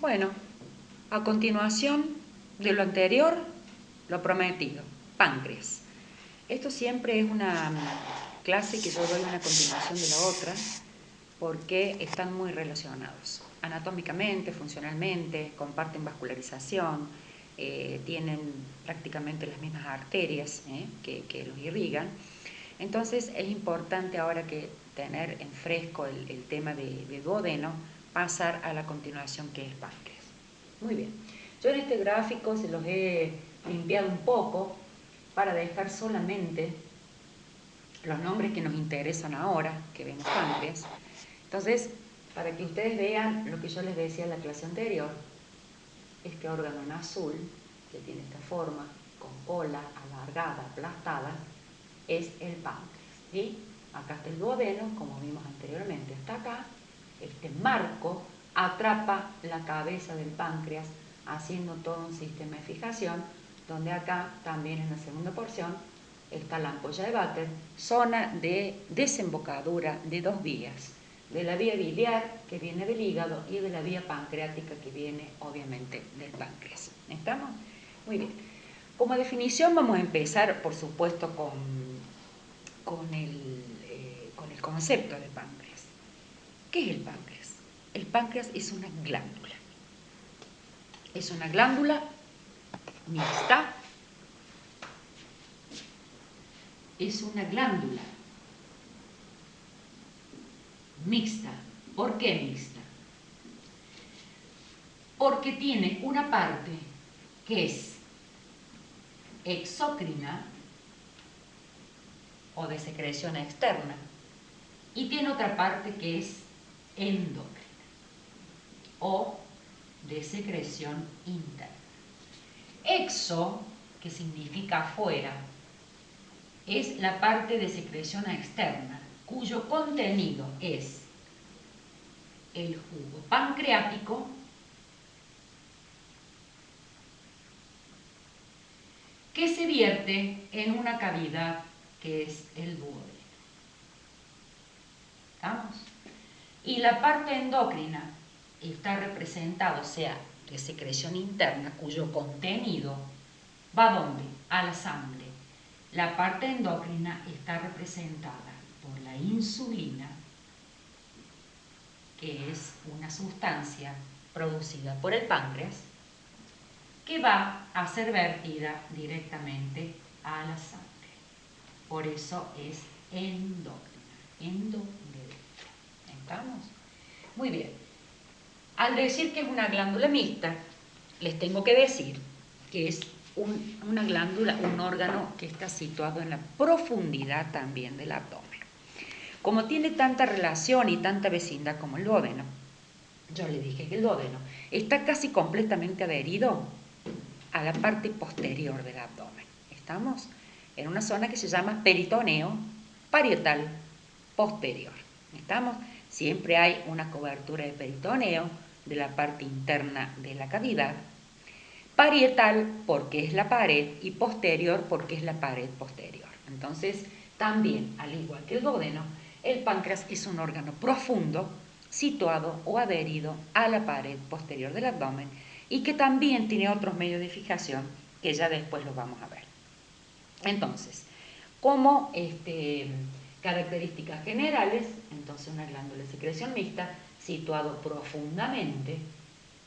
Bueno, a continuación de lo anterior, lo prometido, páncreas. Esto siempre es una clase que yo doy una continuación de la otra porque están muy relacionados. Anatómicamente, funcionalmente, comparten vascularización, tienen prácticamente las mismas arterias que los irrigan. Entonces es importante ahora que tener en fresco el tema de duodeno, pasar a la continuación que es páncreas. Muy bien, yo en este gráfico se los he limpiado un poco para dejar solamente los nombres que nos interesan ahora, que vemos páncreas. Entonces, para que ustedes vean lo que yo les decía en la clase anterior, este órgano en azul, que tiene esta forma, con cola alargada, aplastada, es el páncreas. ¿Sí? Acá está el duodeno, como vimos anteriormente, hasta acá. Este marco atrapa la cabeza del páncreas, haciendo todo un sistema de fijación, donde acá, también en la segunda porción, está la ampolla de Vater, zona de desembocadura de dos vías, de la vía biliar, que viene del hígado, y de la vía pancreática, que viene, obviamente, del páncreas. ¿Estamos? Muy bien. Como definición vamos a empezar, por supuesto, con el concepto de páncreas. ¿Qué es el páncreas? El páncreas es una glándula. Es una glándula mixta. Es una glándula mixta. ¿Por qué mixta? Porque tiene una parte que es exócrina o de secreción externa y tiene otra parte que es endocrina o de secreción interna. Exo, que significa afuera, es la parte de secreción externa, cuyo contenido es el jugo pancreático, que se vierte en una cavidad que es el duodeno. ¿Estamos? Y la parte endocrina está representada, o sea, de secreción interna, cuyo contenido va ¿a dónde? A la sangre. La parte endocrina está representada por la insulina, que es una sustancia producida por el páncreas, que va a ser vertida directamente a la sangre. Por eso es endocrina, ¿estamos? Muy bien. Al decir que es una glándula mixta, les tengo que decir que es una glándula, un órgano que está situado en la profundidad también del abdomen. Como tiene tanta relación y tanta vecindad como el duodeno, yo le dije que el duodeno está casi completamente adherido a la parte posterior del abdomen. Estamos en una zona que se llama peritoneo parietal posterior. ¿Estamos? Siempre hay una cobertura de peritoneo de la parte interna de la cavidad. Parietal porque es la pared y posterior porque es la pared posterior. Entonces, también, al igual que el duodeno, el páncreas es un órgano profundo situado o adherido a la pared posterior del abdomen y que también tiene otros medios de fijación que ya después los vamos a ver. Entonces, como características generales, entonces una glándula de secreción mixta situado profundamente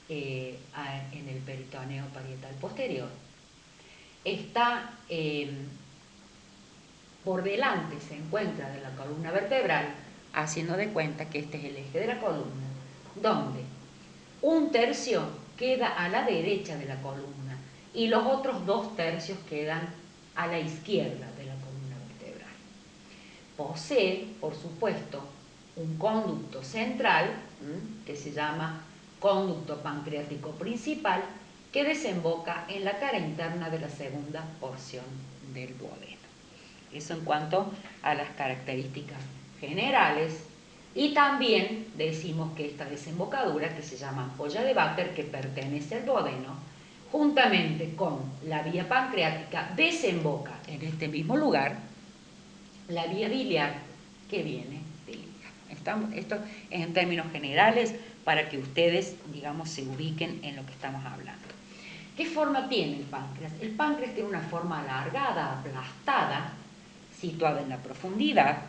en el peritoneo parietal posterior. Está por delante, se encuentra de la columna vertebral, haciendo de cuenta que este es el eje de la columna, donde un tercio queda a la derecha de la columna y los otros 2/3 quedan a la izquierda de la columna vertebral. Posee, por supuesto, un conducto central, que se llama conducto pancreático principal, que desemboca en la cara interna de la segunda porción del duodeno. Eso en cuanto a las características generales. Y también decimos que esta desembocadura, que se llama ampolla de Vater, que pertenece al duodeno, juntamente con la vía pancreática, desemboca en este mismo lugar la vía biliar que viene del hígado. Esto es en términos generales para que ustedes, digamos, se ubiquen en lo que estamos hablando. ¿Qué forma tiene el páncreas? El páncreas tiene una forma alargada, aplastada, situada en la profundidad,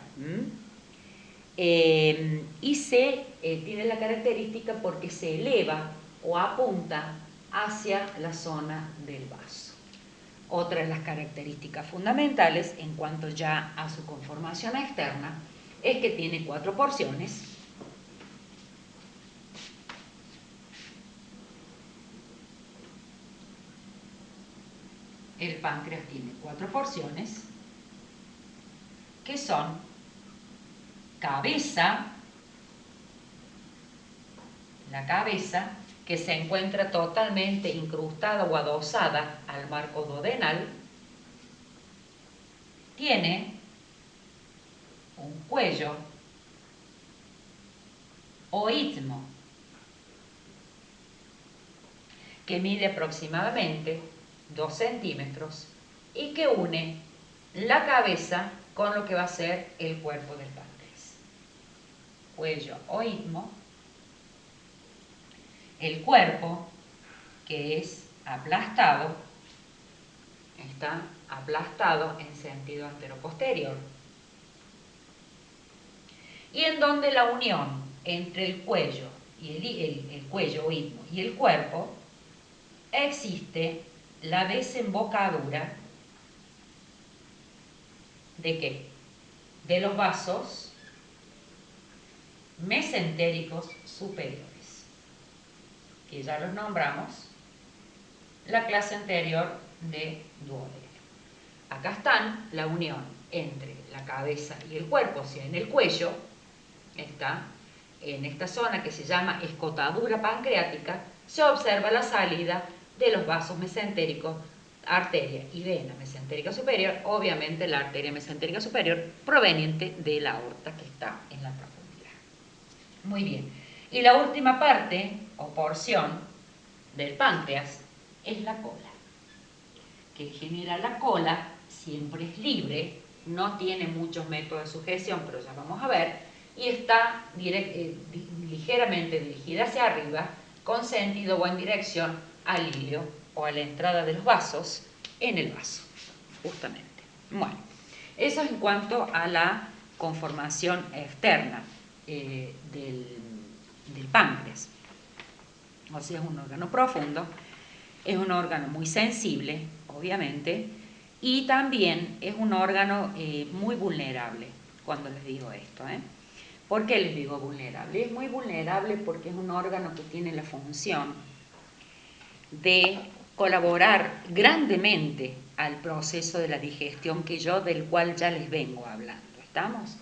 y tiene la característica porque se eleva o apunta hacia la zona del vaso. Otra de las características fundamentales en cuanto ya a su conformación externa es que tiene 4 porciones. El páncreas tiene 4 porciones que son cabeza, la cabeza que se encuentra totalmente incrustada o adosada al marco duodenal, tiene un cuello o istmo que mide aproximadamente 2 centímetros y que une la cabeza con lo que va a ser el cuerpo del páncreas. Cuello o istmo, el cuerpo que es aplastado, está aplastado en sentido anteroposterior, y en donde la unión entre el cuello y el cuello o istmo y el cuerpo existe la desembocadura ¿de qué? De los vasos mesentéricos superiores, que ya los nombramos la clase anterior de duodeno. Acá están la unión entre la cabeza y el cuerpo, o sea, en el cuello, está en esta zona que se llama escotadura pancreática, se observa la salida de los vasos mesentéricos, arteria y vena mesentérica superior, obviamente la arteria mesentérica superior proveniente de la aorta que está en la profundidad. Muy bien, y la última parte o porción del páncreas es la cola, que en general la cola siempre es libre, no tiene muchos métodos de sujeción, pero ya vamos a ver, y está ligeramente dirigida hacia arriba, con sentido o en dirección al ilio o a la entrada de los vasos en el vaso, justamente. Bueno, eso es en cuanto a la conformación externa del páncreas. O sea, es un órgano profundo, es un órgano muy sensible, obviamente, y también es un órgano muy vulnerable, cuando les digo esto. ¿Por qué les digo vulnerable? Es muy vulnerable porque es un órgano que tiene la función de colaborar grandemente al proceso de la digestión del cual ya les vengo hablando. ¿Estamos?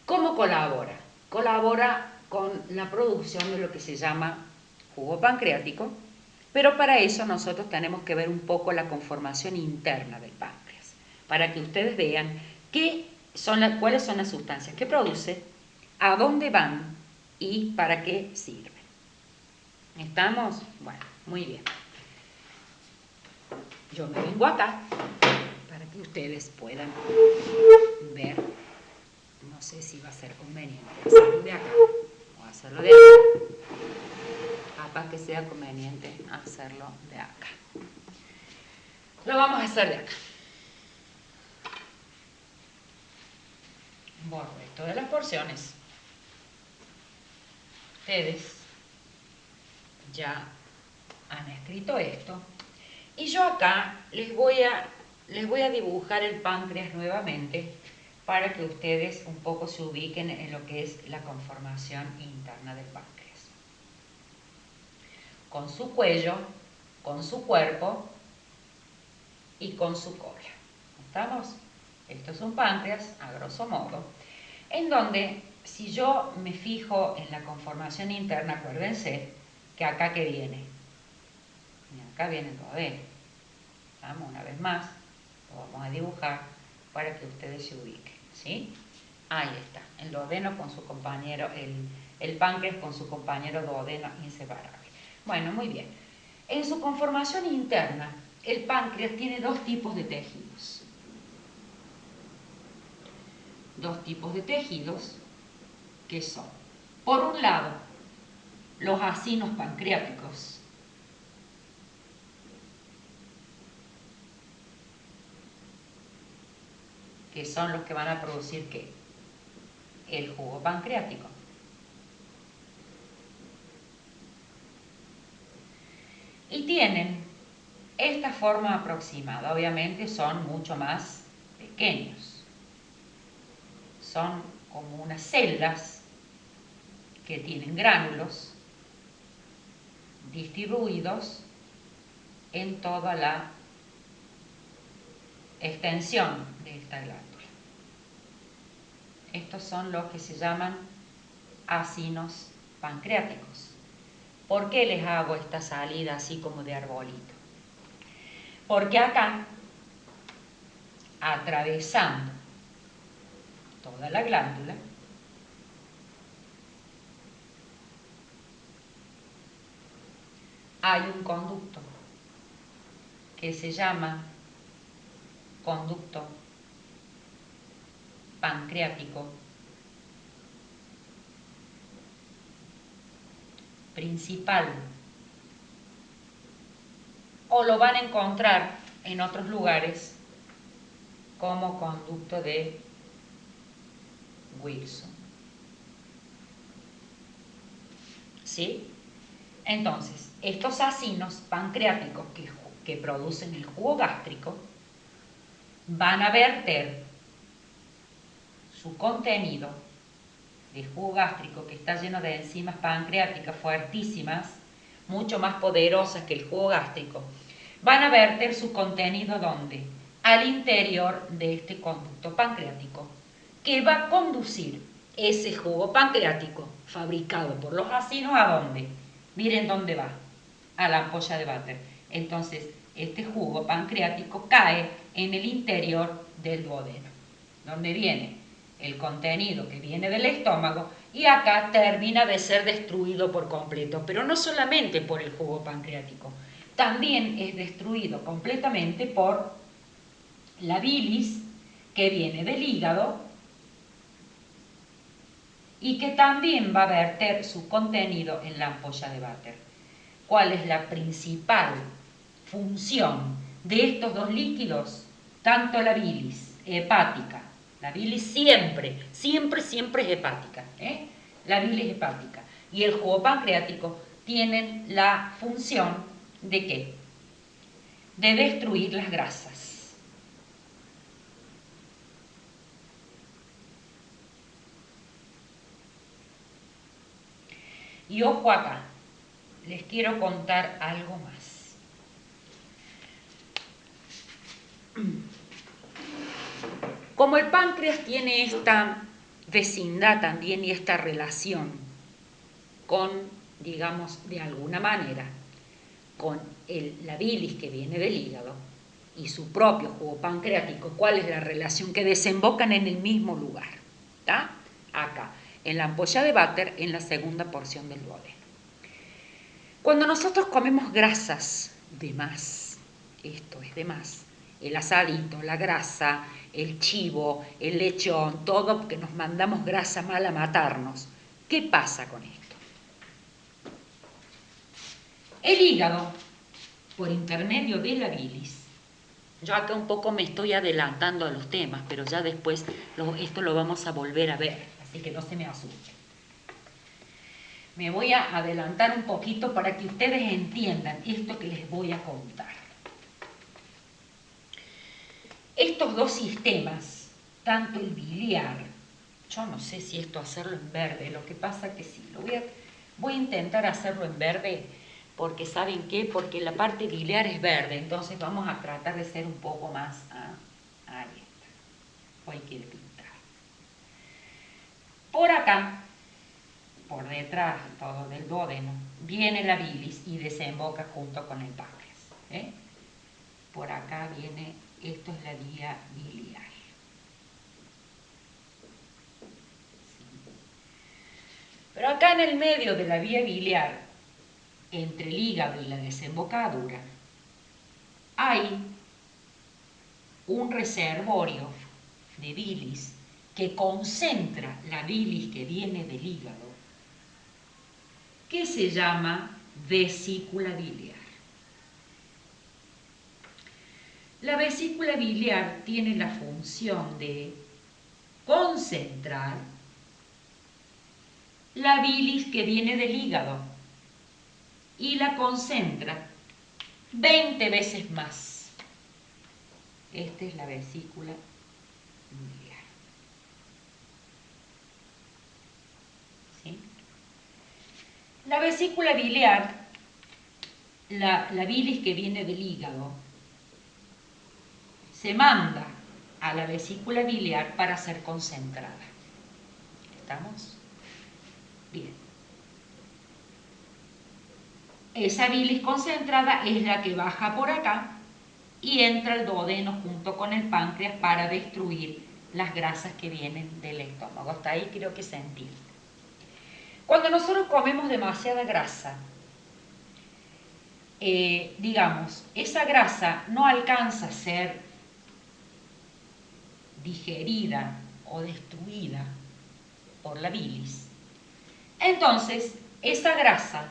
¿Cómo colabora? Colabora con la producción de lo que se llama jugo pancreático, pero para eso nosotros tenemos que ver un poco la conformación interna del páncreas, para que ustedes vean cuáles son las sustancias que produce, a dónde van y para qué sirven. ¿Estamos? Bueno, muy bien. Yo me vengo acá para que ustedes puedan ver. No sé si va a ser conveniente hacerlo de acá o hacerlo de acá. Capaz que sea conveniente hacerlo de acá. Lo vamos a hacer de acá. Borro esto de las porciones. Ustedes ya han escrito esto. Y yo acá les voy a dibujar el páncreas nuevamente para que ustedes un poco se ubiquen en lo que es la conformación interna del páncreas. Con su cuello, con su cuerpo y con su cola. ¿Estamos? Esto es un páncreas, a grosso modo, en donde si yo me fijo en la conformación interna, acuérdense que acá que viene, y acá viene el duodeno. Vamos una vez más, lo vamos a dibujar para que ustedes se ubiquen, ¿sí? Ahí está, el duodeno con su compañero, el páncreas con su compañero duodeno inseparable. Bueno, muy bien. En su conformación interna, el páncreas tiene dos tipos de tejidos. Dos tipos de tejidos que son, por un lado, los acinos pancreáticos. Que son los que van a producir ¿qué? El jugo pancreático. Y tienen esta forma aproximada. Obviamente son mucho más pequeños. Son como unas celdas que tienen gránulos distribuidos en toda la extensión de esta glándula. Estos son los que se llaman acinos pancreáticos. ¿Por qué les hago esta salida así como de arbolito? Porque acá, atravesando toda la glándula, hay un conducto que se llama conducto pancreático principal, o lo van a encontrar en otros lugares como conducto de Wilson. ¿Sí? Entonces, estos acinos pancreáticos que producen el jugo gástrico van a verter su contenido de jugo gástrico, que está lleno de enzimas pancreáticas fuertísimas, mucho más poderosas que el jugo gástrico, van a verter su contenido ¿dónde? Al interior de este conducto pancreático, que va a conducir ese jugo pancreático fabricado por los acinos ¿a dónde? Miren dónde va, a la ampolla de váter. Entonces, este jugo pancreático cae en el interior del duodeno, donde viene el contenido que viene del estómago, y acá termina de ser destruido por completo, pero no solamente por el jugo pancreático, también es destruido completamente por la bilis que viene del hígado y que también va a verter su contenido en la ampolla de váter. ¿Cuál es la principal función de estos dos líquidos? Tanto la bilis hepática, la bilis siempre es hepática, la bilis hepática y el jugo pancreático tienen la función ¿de qué? De destruir las grasas. Y ojo acá, les quiero contar algo más. Como el páncreas tiene esta vecindad también y esta relación con, digamos, de alguna manera, con la bilis que viene del hígado y su propio jugo pancreático, ¿cuál es la relación? Que desembocan en el mismo lugar, ¿está? Acá, en la ampolla de váter, en la segunda porción del duodeno. Cuando nosotros comemos grasas de más, esto es de más, el asadito, la grasa, el chivo, el lechón, todo que nos mandamos grasa mal a matarnos, ¿qué pasa con esto? El hígado, por intermedio de la bilis, yo acá un poco me estoy adelantando a los temas, pero ya después esto lo vamos a volver a ver, así que no se me asusten. Me voy a adelantar un poquito para que ustedes entiendan esto que les voy a contar. Estos dos sistemas, tanto el biliar, yo no sé si esto hacerlo en verde, lo que pasa que sí, voy a intentar hacerlo en verde, porque ¿saben qué? Porque la parte biliar es verde, entonces vamos a tratar de ser un poco más, ahí está, hoy quiere pintar. Por acá, por detrás todo del duodeno, viene la bilis y desemboca junto con el páncreas. Por acá viene, esto es la vía biliar. ¿Sí? Pero acá en el medio de la vía biliar, entre el hígado y la desembocadura, hay un reservorio de bilis que concentra la bilis que viene del hígado que se llama vesícula biliar. La vesícula biliar tiene la función de concentrar la bilis que viene del hígado y la concentra 20 veces más. Esta es la vesícula biliar. ¿Sí? La vesícula biliar, la bilis que viene del hígado, se manda a la vesícula biliar para ser concentrada. ¿Estamos? Bien. Esa bilis concentrada es la que baja por acá y entra al duodeno junto con el páncreas para destruir las grasas que vienen del estómago. Hasta ahí creo que se entiende. Cuando nosotros comemos demasiada grasa, digamos, esa grasa no alcanza a ser digerida o destruida por la bilis. Entonces, esa grasa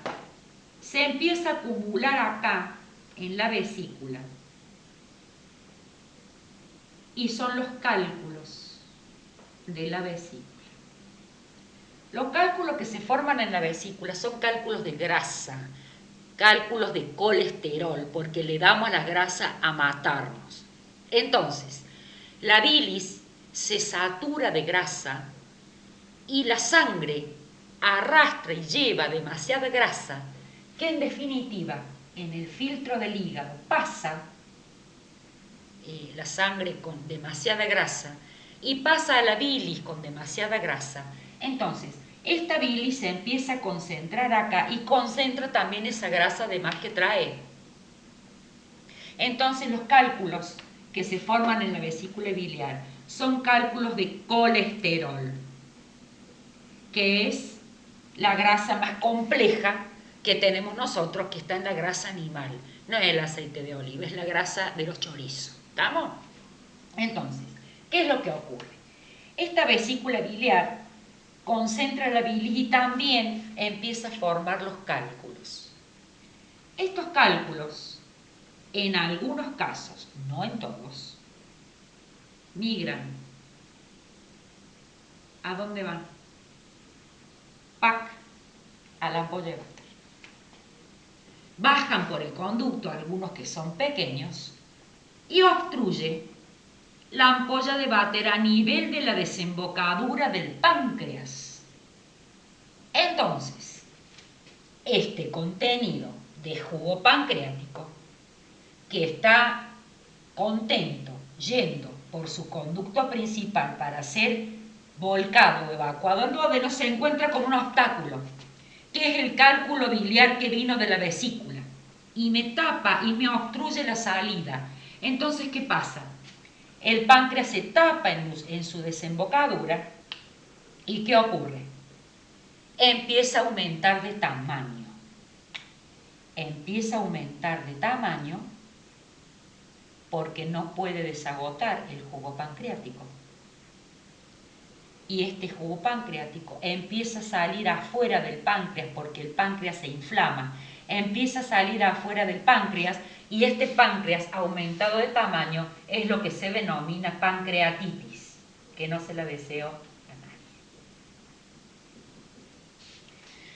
se empieza a acumular acá en la vesícula y son los cálculos de la vesícula. Los cálculos que se forman en la vesícula son cálculos de grasa, cálculos de colesterol, porque le damos a la grasa a matarnos. Entonces, la bilis se satura de grasa y la sangre arrastra y lleva demasiada grasa que en definitiva en el filtro del hígado pasa la sangre con demasiada grasa y pasa a la bilis con demasiada grasa. Entonces, esta bilis se empieza a concentrar acá y concentra también esa grasa de más que trae. Entonces, los cálculos que se forman en la vesícula biliar son cálculos de colesterol, que es la grasa más compleja que tenemos nosotros, que está en la grasa animal. No es el aceite de oliva, es la grasa de los chorizos. ¿Estamos? Entonces, ¿qué es lo que ocurre? Esta vesícula biliar concentra la bilis y también empieza a formar los cálculos. Estos cálculos, en algunos casos, no en todos, migran. ¿A dónde van? ¡Pac! A la ampolla de váter. Bajan por el conducto, algunos que son pequeños, y obstruye la ampolla de váter a nivel de la desembocadura del páncreas. Entonces, este contenido de jugo pancreático, que está contento yendo por su conducto principal para ser volcado o evacuado al duodeno, se encuentra con un obstáculo, que es el cálculo biliar que vino de la vesícula, y me tapa y me obstruye la salida. Entonces, ¿qué pasa? El páncreas se tapa en su desembocadura, ¿y qué ocurre? Empieza a aumentar de tamaño. Empieza a aumentar de tamaño porque no puede desagotar el jugo pancreático. Y este jugo pancreático empieza a salir afuera del páncreas porque el páncreas se inflama. Empieza a salir afuera del páncreas y este páncreas aumentado de tamaño es lo que se denomina pancreatitis, que no se la deseo a nadie.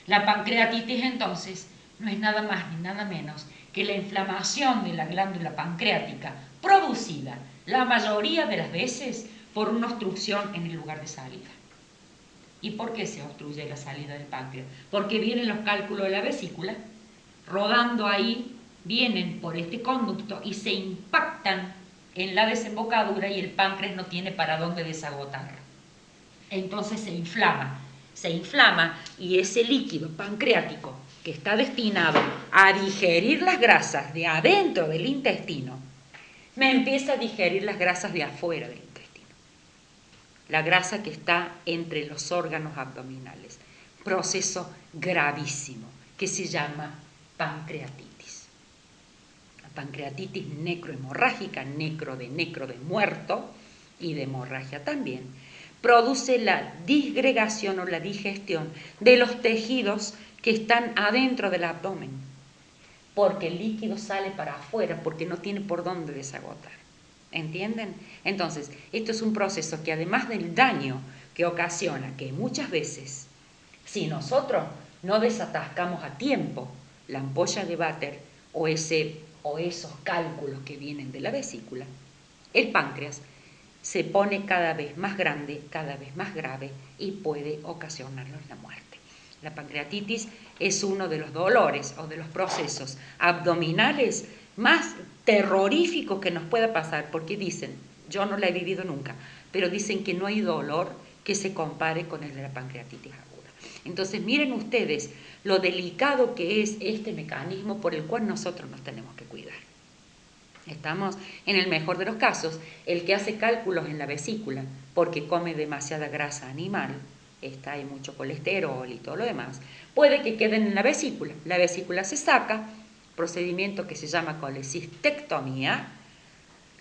La pancreatitis entonces no es nada más ni nada menos que la inflamación de la glándula pancreática producida la mayoría de las veces por una obstrucción en el lugar de salida. ¿Y por qué se obstruye la salida del páncreas? Porque vienen los cálculos de la vesícula, rodando ahí, vienen por este conducto y se impactan en la desembocadura y el páncreas no tiene para dónde desagotar. Entonces se inflama y ese líquido pancreático que está destinado a digerir las grasas de adentro del intestino, me empieza a digerir las grasas de afuera del intestino. La grasa que está entre los órganos abdominales. Proceso gravísimo que se llama pancreatitis. La pancreatitis necrohemorrágica, necro de muerto y de hemorragia también, produce la disgregación o la digestión de los tejidos que están adentro del abdomen, porque el líquido sale para afuera, porque no tiene por dónde desagotar. ¿Entienden? Entonces, esto es un proceso que además del daño que ocasiona, que muchas veces, si nosotros no desatascamos a tiempo la ampolla de váter o esos cálculos que vienen de la vesícula, el páncreas se pone cada vez más grande, cada vez más grave y puede ocasionarnos la muerte. La pancreatitis es uno de los dolores o de los procesos abdominales más terroríficos que nos pueda pasar, porque dicen, yo no la he vivido nunca, pero dicen que no hay dolor que se compare con el de la pancreatitis aguda. Entonces miren ustedes lo delicado que es este mecanismo por el cual nosotros nos tenemos que cuidar. Estamos, en el mejor de los casos, el que hace cálculos en la vesícula porque come demasiada grasa animal, hay mucho colesterol y todo lo demás, puede que queden en la vesícula se saca, procedimiento que se llama colecistectomía,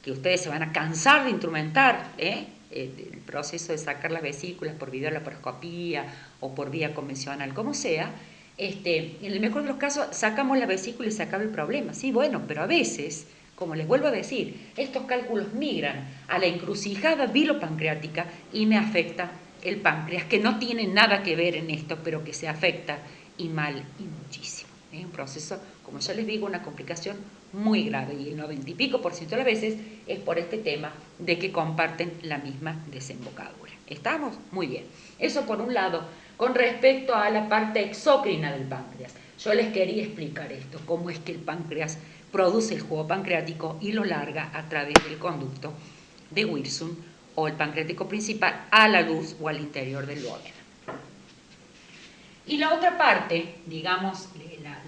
que ustedes se van a cansar de instrumentar, el proceso de sacar las vesículas por videolaparoscopía o por vía convencional, como sea. En el mejor de los casos sacamos la vesícula y se acaba el problema, sí, bueno, pero a veces, como les vuelvo a decir, estos cálculos migran a la encrucijada bilopancreática y me afecta el páncreas, que no tiene nada que ver en esto, pero que se afecta y mal y muchísimo. Es un proceso, como ya les digo, una complicación muy grave y el 90 y pico % de las veces es por este tema de que comparten la misma desembocadura. ¿Estamos? Muy bien. Eso por un lado, con respecto a la parte exócrina del páncreas. Yo les quería explicar esto, cómo es que el páncreas produce el jugo pancreático y lo larga a través del conducto de Wirsung o el pancreático principal a la luz o al interior del duodeno. Y la otra parte, digamos,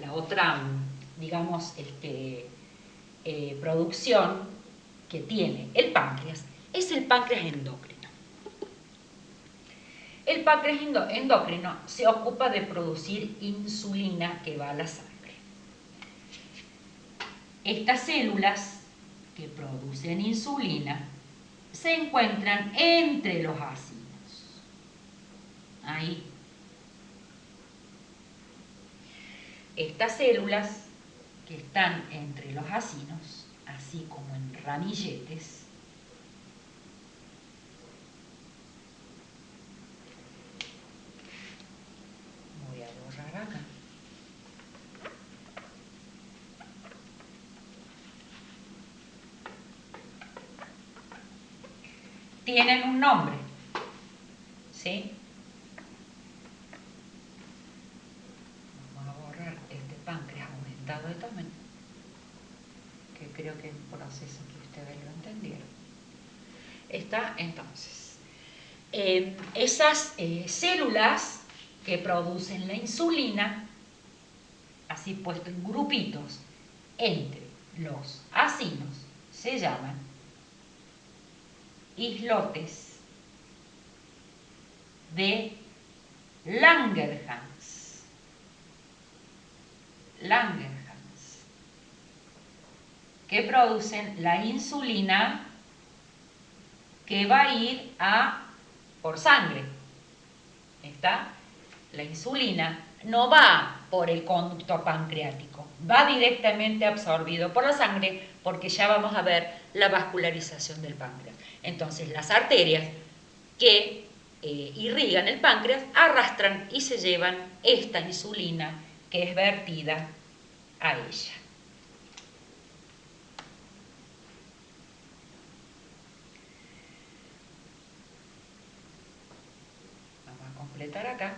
la otra, digamos, producción que tiene el páncreas es el páncreas endocrino. El páncreas endocrino se ocupa de producir insulina que va a la sangre. Estas células que producen insulina se encuentran entre los ácidos. Ahí. Estas células que están entre los acinos, así como en ramilletes, voy a borrar acá, tienen un nombre, ¿sí? Vamos a borrar este páncreas aumentado de tamaño, que creo que es un proceso que ustedes lo entendieron. Está entonces, esas células que producen la insulina, así puesto en grupitos, entre los acinos, se llaman islotes de Langerhans. Que producen la insulina que va a ir por sangre. ¿Está? La insulina no va por el conducto pancreático, va directamente absorbido por la sangre, porque ya vamos a ver la vascularización del páncreas. Entonces las arterias que irrigan el páncreas arrastran y se llevan esta insulina que es vertida a ella. Vamos a completar acá.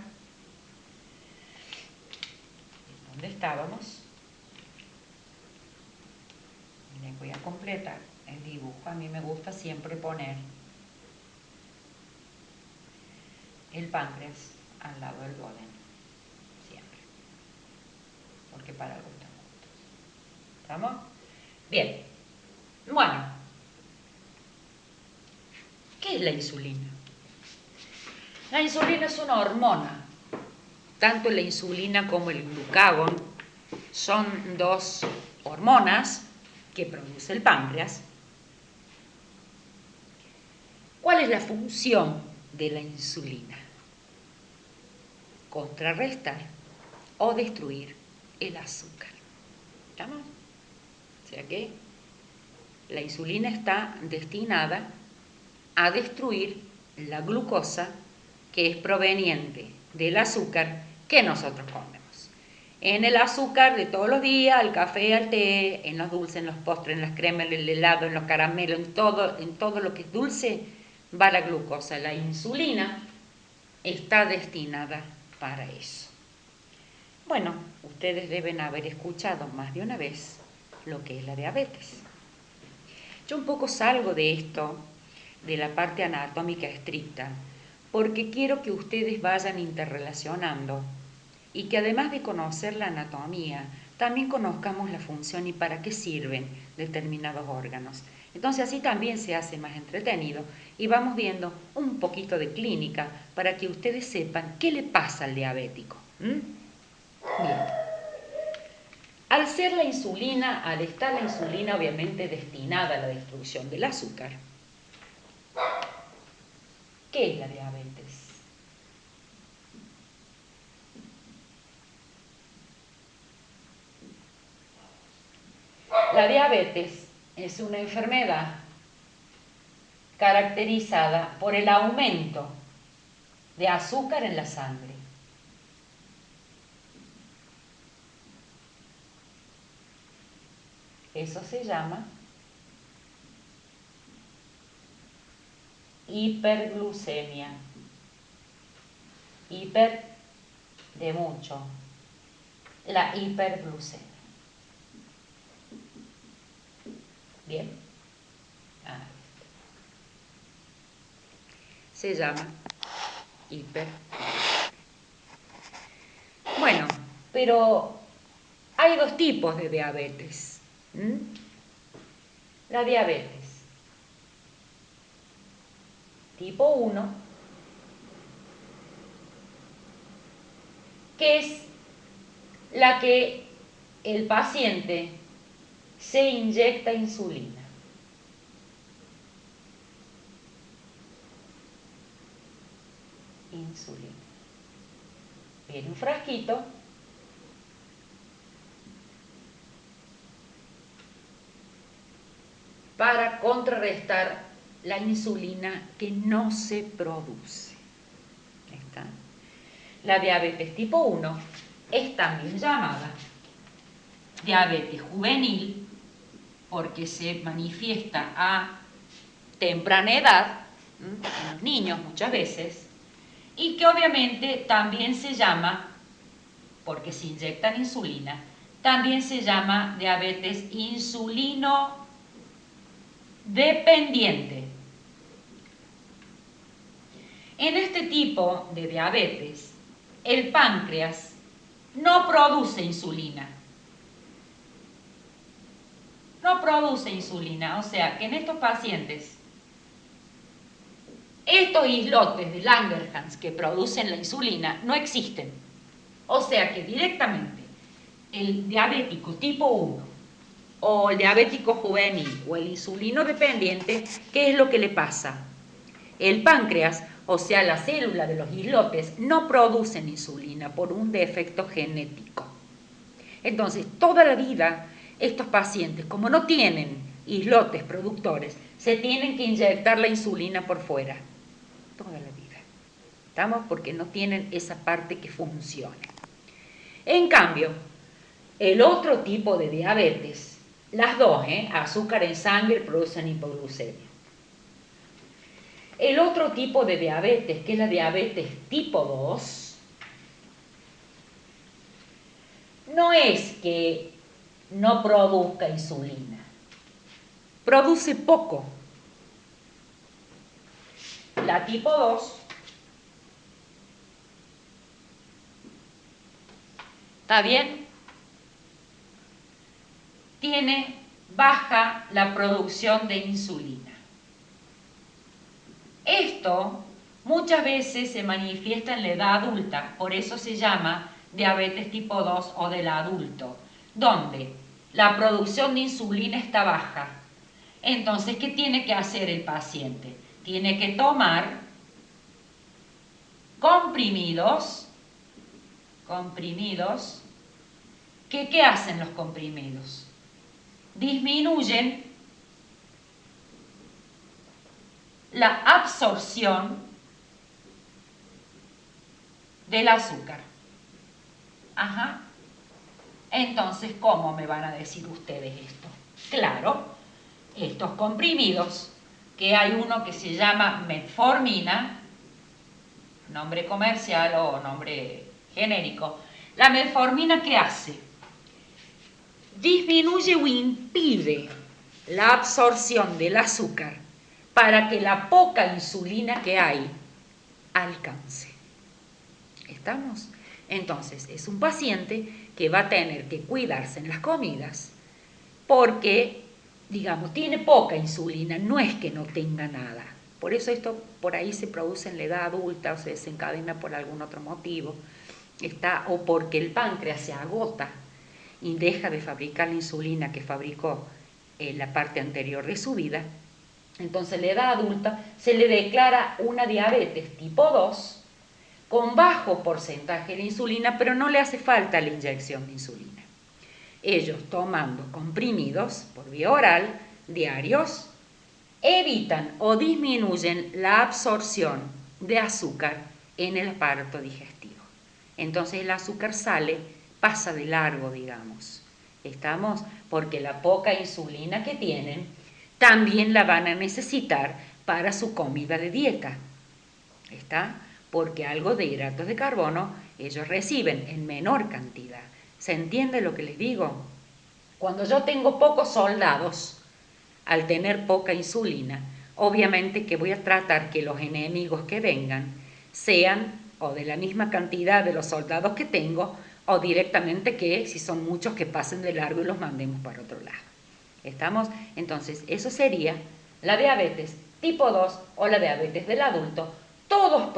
¿Dónde estábamos? Les voy a completar el dibujo. A mí me gusta siempre poner el páncreas al lado del duodeno, siempre, porque para algo están juntos. ¿Estamos? Bien. Bueno, ¿qué es la insulina? La insulina es una hormona. Tanto la insulina como el glucagón son dos hormonas que produce el páncreas. ¿Cuál es la función de la insulina? Contrarrestar o destruir el azúcar. ¿Estamos? O sea que la insulina está destinada a destruir la glucosa que es proveniente del azúcar que nosotros comemos. En el azúcar de todos los días, el café, el té, en los dulces, en los postres, en las cremas, en el helado, en los caramelos, en todo lo que es dulce, va la glucosa. La insulina está destinada para eso. Bueno, ustedes deben haber escuchado más de una vez lo que es la diabetes. Yo un poco salgo de esto, de la parte anatómica estricta, porque quiero que ustedes vayan interrelacionando y que además de conocer la anatomía, también conozcamos la función y para qué sirven determinados órganos. Entonces así también se hace más entretenido y vamos viendo un poquito de clínica para que ustedes sepan qué le pasa al diabético. Bien. Al estar la insulina obviamente destinada a la destrucción del azúcar, ¿qué es la diabetes? La diabetes es una enfermedad caracterizada por el aumento de azúcar en la sangre. Eso se llama hiperglucemia. Hiper de mucho. La hiperglucemia. Bien. Se llama hiperglucemia. Bueno, pero hay dos tipos de diabetes. La diabetes tipo 1, que es la que el paciente se inyecta insulina. Insulina. Viene un frasquito para contrarrestar la insulina que no se produce. ¿Está? La diabetes tipo 1 es también llamada diabetes juvenil porque se manifiesta a temprana edad, en los niños muchas veces, y que obviamente también se llama, porque se inyectan insulina, también se llama diabetes insulino dependiente. En este tipo de diabetes, el páncreas no produce insulina. No produce insulina, o sea que en estos pacientes, estos islotes de Langerhans que producen la insulina no existen. O sea que directamente el diabético tipo 1 o el diabético juvenil o el insulino dependiente, ¿qué es lo que le pasa? El páncreas, o sea, la célula de los islotes, no producen insulina por un defecto genético. Entonces, toda la vida, estos pacientes, como no tienen islotes productores, se tienen que inyectar la insulina por fuera. Toda la vida. ¿Estamos? Porque no tienen esa parte que funcione. En cambio, el otro tipo de diabetes, las dos, azúcar en sangre producen hipoglucemia. El otro tipo de diabetes, que es la diabetes tipo 2, no es que no produzca insulina, produce poco. La tipo 2 ¿está bien? Tiene baja la producción de insulina. Esto muchas veces se manifiesta en la edad adulta, por eso se llama diabetes tipo 2 o del adulto, donde la producción de insulina está baja. Entonces, ¿qué tiene que hacer el paciente? Tiene que tomar comprimidos comprimidos, ¿qué hacen los comprimidos? Disminuyen la absorción del azúcar. Ajá. Entonces, ¿cómo me van a decir ustedes esto? Claro, estos comprimidos, que hay uno que se llama metformina, nombre comercial o nombre genérico. La metformina, ¿qué hace? Disminuye o impide la absorción del azúcar para que la poca insulina que hay alcance. ¿Estamos? Entonces, es un paciente que va a tener que cuidarse en las comidas porque, digamos, tiene poca insulina, no es que no tenga nada. Por eso esto por ahí se produce en la edad adulta o se desencadena por algún otro motivo. O porque el páncreas se agota y deja de fabricar la insulina que fabricó en la parte anterior de su vida. Entonces, en la edad adulta se le declara una diabetes tipo 2 con bajo porcentaje de insulina, pero no le hace falta la inyección de insulina. Ellos, tomando comprimidos por vía oral diarios, evitan o disminuyen la absorción de azúcar en el aparato digestivo. Entonces el azúcar pasa de largo, digamos. ¿Estamos? Porque la poca insulina que tienen también la van a necesitar para su comida de dieta. ¿Está? Porque algo de hidratos de carbono ellos reciben en menor cantidad. ¿Se entiende lo que les digo? Cuando yo tengo pocos soldados, al tener poca insulina, obviamente que voy a tratar que los enemigos que vengan sean o de la misma cantidad de los soldados que tengo, o directamente que, si son muchos, que pasen de largo y los mandemos para otro lado. ¿Estamos? Entonces, eso sería la diabetes tipo 2 o la diabetes del adulto, todos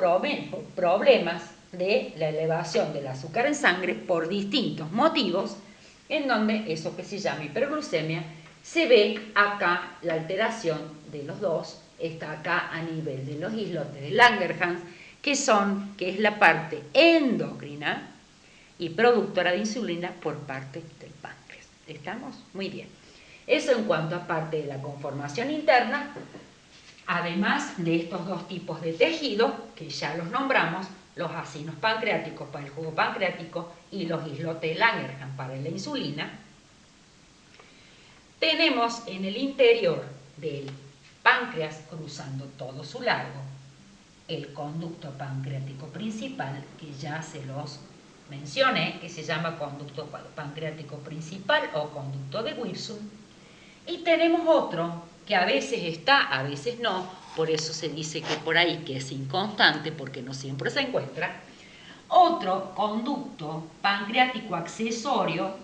problemas de la elevación del azúcar en sangre por distintos motivos, en donde eso que se llama hiperglucemia, se ve acá la alteración de los dos, está acá a nivel de los islotes de Langerhans, que es la parte endocrina y productora de insulina por parte del páncreas. ¿Estamos? Muy bien. Eso en cuanto a parte de la conformación interna, además de estos dos tipos de tejidos, que ya los nombramos, los acinos pancreáticos para el jugo pancreático y los islotes de Langerhans para la insulina, tenemos en el interior del páncreas, cruzando todo su largo, el conducto pancreático principal, que ya se los mencioné, que se llama conducto pancreático principal o conducto de Wirsum, y tenemos otro que a veces está, a veces no, por eso se dice que por ahí que es inconstante, porque no siempre se encuentra, otro conducto pancreático accesorio,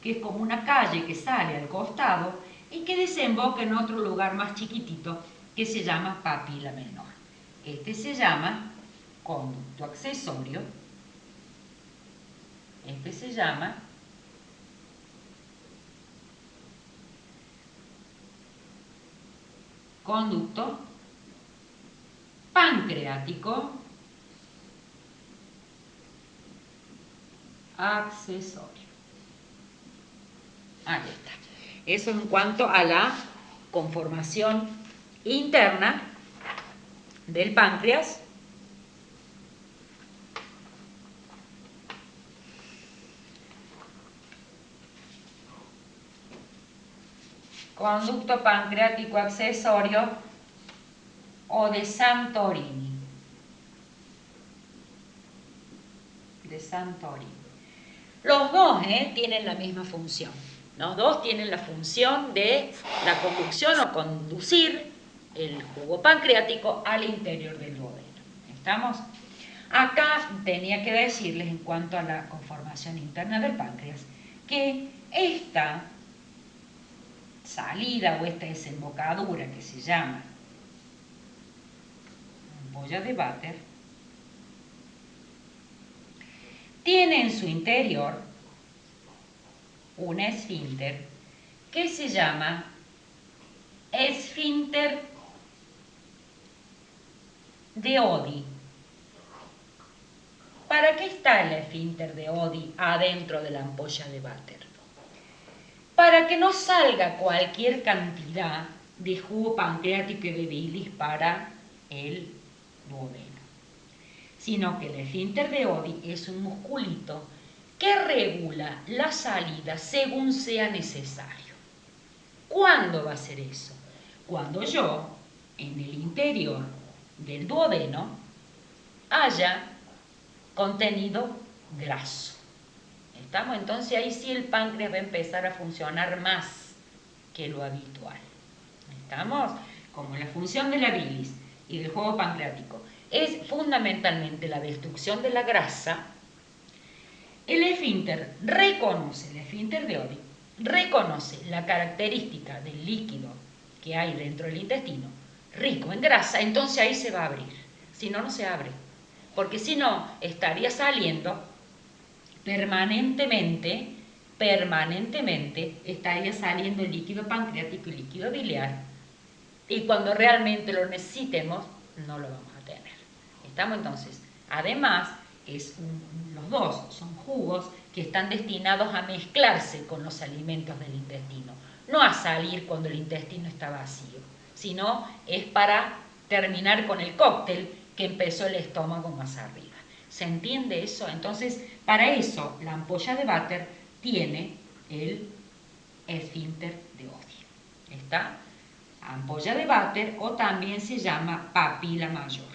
que es como una calle que sale al costado y que desemboca en otro lugar más chiquitito que se llama papila menor. Este se llama conducto accesorio, este se llama conducto pancreático accesorio. Ahí está. Eso en cuanto a la conformación interna del páncreas. Conducto pancreático accesorio o de Santorini. De Santorini. Los dos tienen la misma función. Los dos tienen la función de la conducción o conducir el jugo pancreático al interior del duodeno. ¿Estamos? Acá tenía que decirles en cuanto a la conformación interna del páncreas que esta salida o esta desembocadura que se llama ampolla de Vater tiene en su interior un esfínter que se llama esfínter de Oddi. ¿Para qué está el esfínter de Oddi adentro de la ampolla de váter? Para que no salga cualquier cantidad de jugo pancreático y de bilis para el duodeno, sino que el esfínter de Oddi es un musculito que regula la salida según sea necesario. ¿Cuándo va a ser eso? Cuando yo, en el interior del duodeno, haya contenido graso. ¿Estamos? Entonces ahí sí el páncreas va a empezar a funcionar más que lo habitual. ¿Estamos? Como la función de la bilis y del jugo pancreático es fundamentalmente la destrucción de la grasa, el esfínter de Oddi reconoce la característica del líquido que hay dentro del intestino, rico en grasa, entonces ahí se va a abrir. Si no, no se abre. Porque si no, estaría saliendo permanentemente estaría saliendo el líquido pancreático y el líquido biliar. Y cuando realmente lo necesitemos, no lo vamos a tener. ¿Estamos? Entonces, además, los dos son jugos que están destinados a mezclarse con los alimentos del intestino, no a salir cuando el intestino está vacío, sino es para terminar con el cóctel que empezó el estómago más arriba. ¿Se entiende eso? Entonces, para eso la ampolla de váter tiene el esfínter de Oddi. ¿Está? Ampolla de váter, o también se llama papila mayor.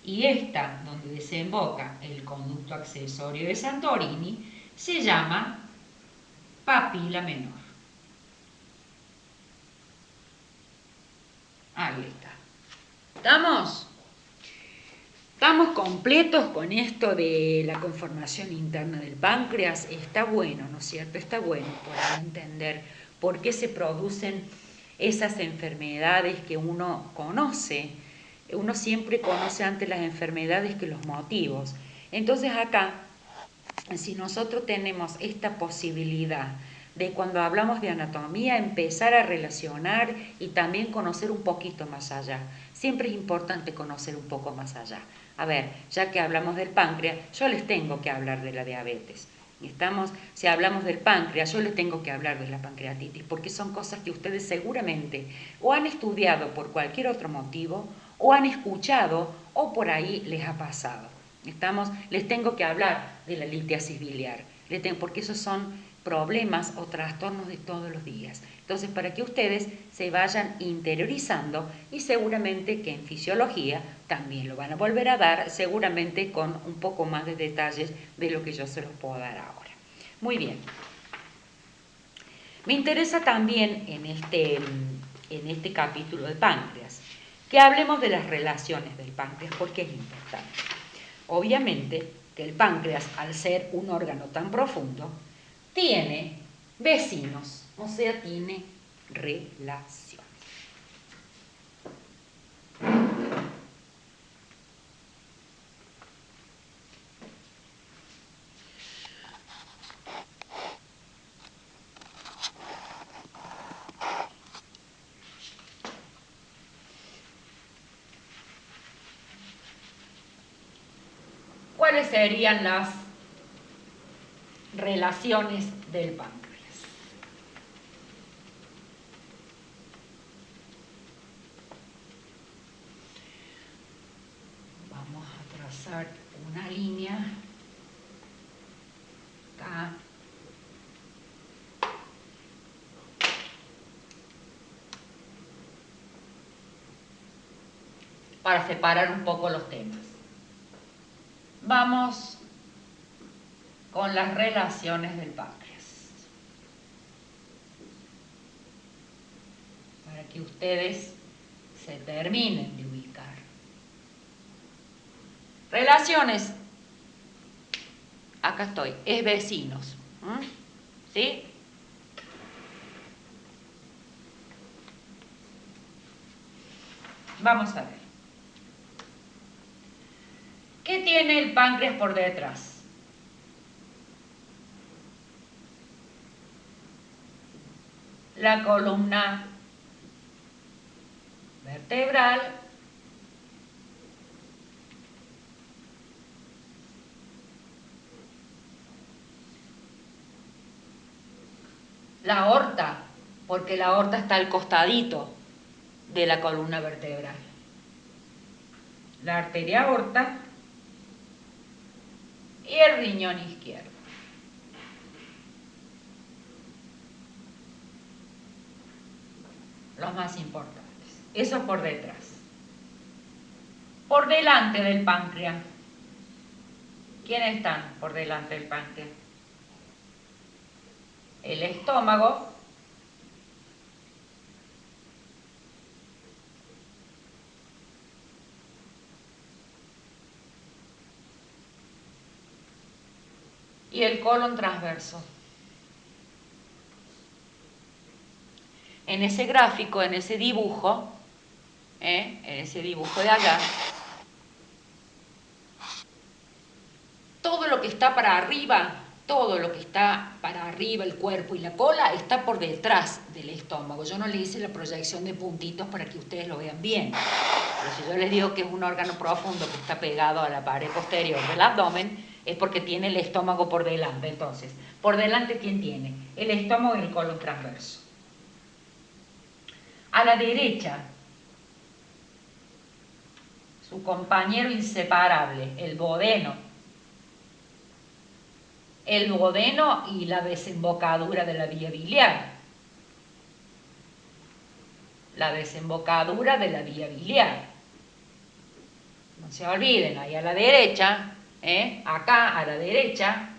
Y esta, donde desemboca el conducto accesorio de Santorini, se llama papila menor. Ahí está. ¿Estamos? ¿Estamos completos con esto de la conformación interna del páncreas? Está bueno, ¿no es cierto? Está bueno poder entender por qué se producen esas enfermedades que uno conoce. Uno siempre conoce antes las enfermedades que los motivos. Entonces acá, si nosotros tenemos esta posibilidad de, cuando hablamos de anatomía, empezar a relacionar y también conocer un poquito más allá. Siempre es importante conocer un poco más allá. A ver, ya que hablamos del páncreas, yo les tengo que hablar de la diabetes. Si hablamos del páncreas, yo les tengo que hablar de la pancreatitis, porque son cosas que ustedes seguramente o han estudiado por cualquier otro motivo, o han escuchado, o por ahí les ha pasado. Les tengo que hablar de la litiasis biliar, porque esos son problemas o trastornos de todos los días. Entonces, para que ustedes se vayan interiorizando, y seguramente que en fisiología también lo van a volver a dar, seguramente con un poco más de detalles de lo que yo se los puedo dar ahora. Muy bien. Me interesa también en este capítulo de páncreas que hablemos de las relaciones del páncreas, porque es importante. Obviamente que el páncreas, al ser un órgano tan profundo, tiene vecinos, o sea, tiene relaciones. ¿Cuáles serían las relaciones del páncreas? Vamos a trazar una línea acá. Para separar un poco los temas. Vamos con las relaciones del páncreas, para que ustedes se terminen de ubicar. Relaciones, acá estoy, es vecinos, ¿sí? Vamos a ver. ¿Qué tiene el páncreas por detrás? La columna vertebral, la aorta, porque la aorta está al costadito de la columna vertebral. La arteria aorta y el riñón izquierdo. Los más importantes. Eso por detrás. Por delante del páncreas. ¿Quiénes están por delante del páncreas? El estómago, y el colon transverso. En ese gráfico, en ese dibujo de acá, todo lo que está para arriba, el cuerpo y la cola, está por detrás del estómago. Yo no le hice la proyección de puntitos para que ustedes lo vean bien. Pero si yo les digo que es un órgano profundo que está pegado a la pared posterior del abdomen, es porque tiene el estómago por delante. Entonces, por delante, ¿quién tiene? El estómago y el colon transverso. A la derecha, su compañero inseparable, el duodeno. El duodeno y la desembocadura de la vía biliar. La desembocadura de la vía biliar. No se olviden, ahí a la derecha, acá a la derecha,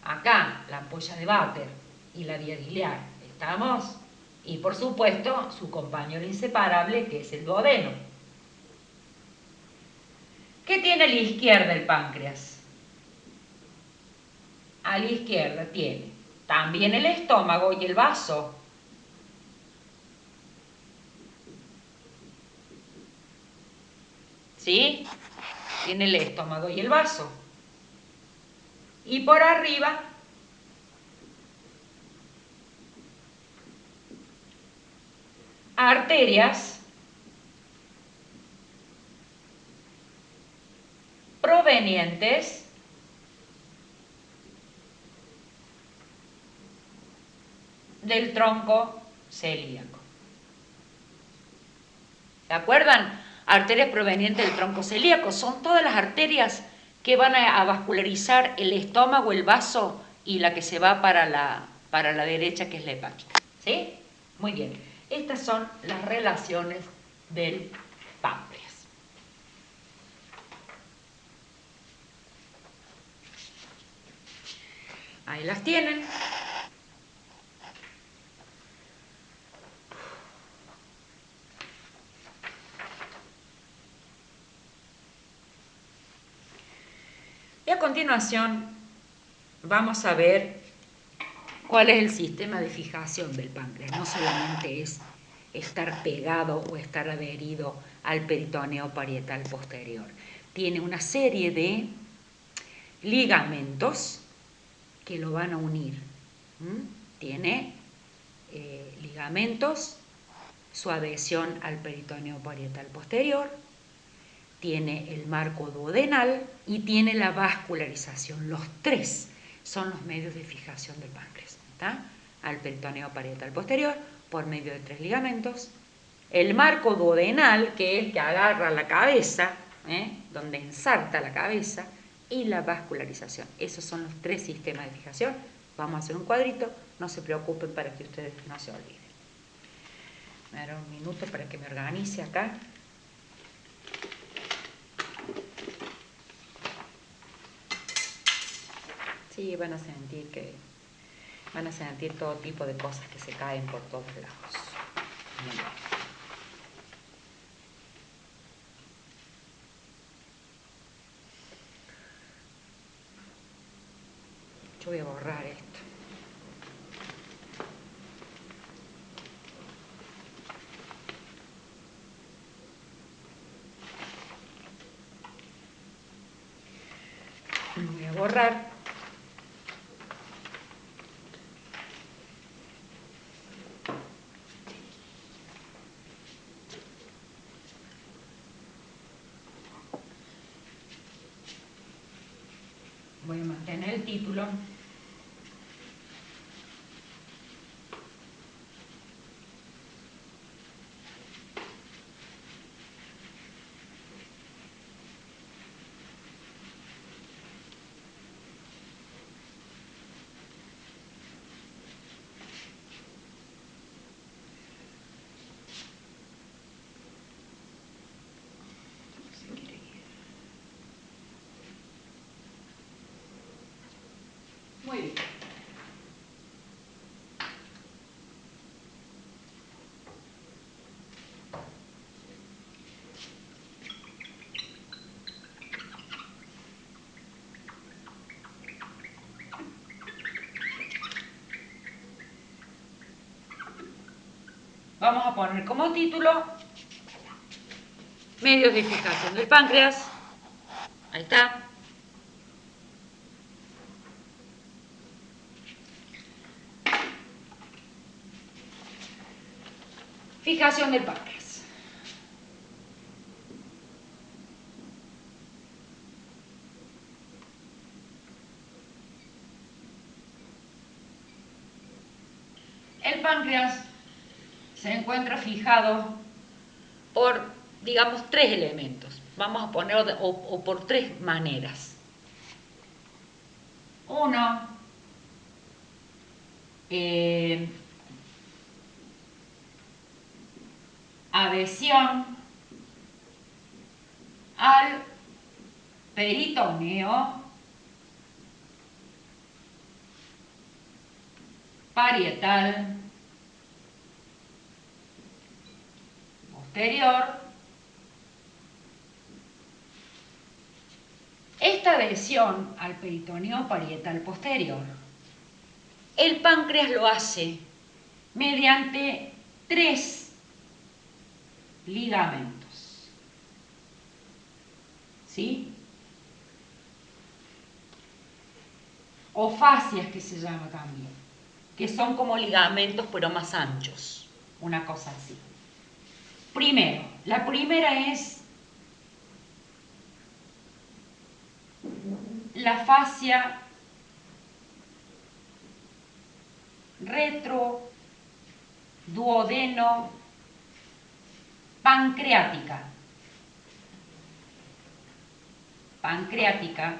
acá la ampolla de váter y la vía biliar. ¿Estamos? Y por supuesto, su compañero inseparable, que es el duodeno. ¿Qué tiene a la izquierda el páncreas? A la izquierda tiene también el estómago y el vaso. ¿Sí? Tiene el estómago y el vaso. Y por arriba, arterias provenientes del tronco celíaco. ¿Se acuerdan? Arterias provenientes del tronco celíaco son todas las arterias que van a vascularizar el estómago, el vaso y la que se va para la derecha, que es la hepática. ¿Sí? Muy bien. Estas son las relaciones del páncreas. Ahí las tienen. Y a continuación vamos a ver cuál es el sistema de fijación del páncreas. No solamente es estar pegado o estar adherido al peritoneo parietal posterior. Tiene una serie de ligamentos que lo van a unir. Tiene ligamentos, su adhesión al peritoneo parietal posterior, tiene el marco duodenal y tiene la vascularización. Los tres son los medios de fijación del páncreas. ¿Está? Al peritoneo parietal posterior por medio de tres ligamentos. El marco duodenal, que es el que agarra la cabeza, donde ensarta la cabeza, y la vascularización. Esos son los tres sistemas de fijación. Vamos a hacer un cuadrito, no se preocupen para que ustedes no se olviden. Me daré un minuto para que me organice acá. Sí, van a sentir todo tipo de cosas que se caen por todos lados. Bien. Yo voy a borrar esto. Lo voy a borrar. voy a mantener el título. Muy bien. Vamos a poner como título medios de fijación del páncreas. Ahí está. Fijación del páncreas. El páncreas se encuentra fijado por, digamos, tres elementos. Vamos a ponerlo o por tres maneras. Uno, adhesión al peritoneo parietal posterior. Esta adhesión al peritoneo parietal posterior, el páncreas lo hace mediante tres ligamentos, ¿sí? O fascias, que se llama también, que son como ligamentos pero más anchos, una cosa así. Primero, la primera es la fascia retroduodeno pancreática. Pancreática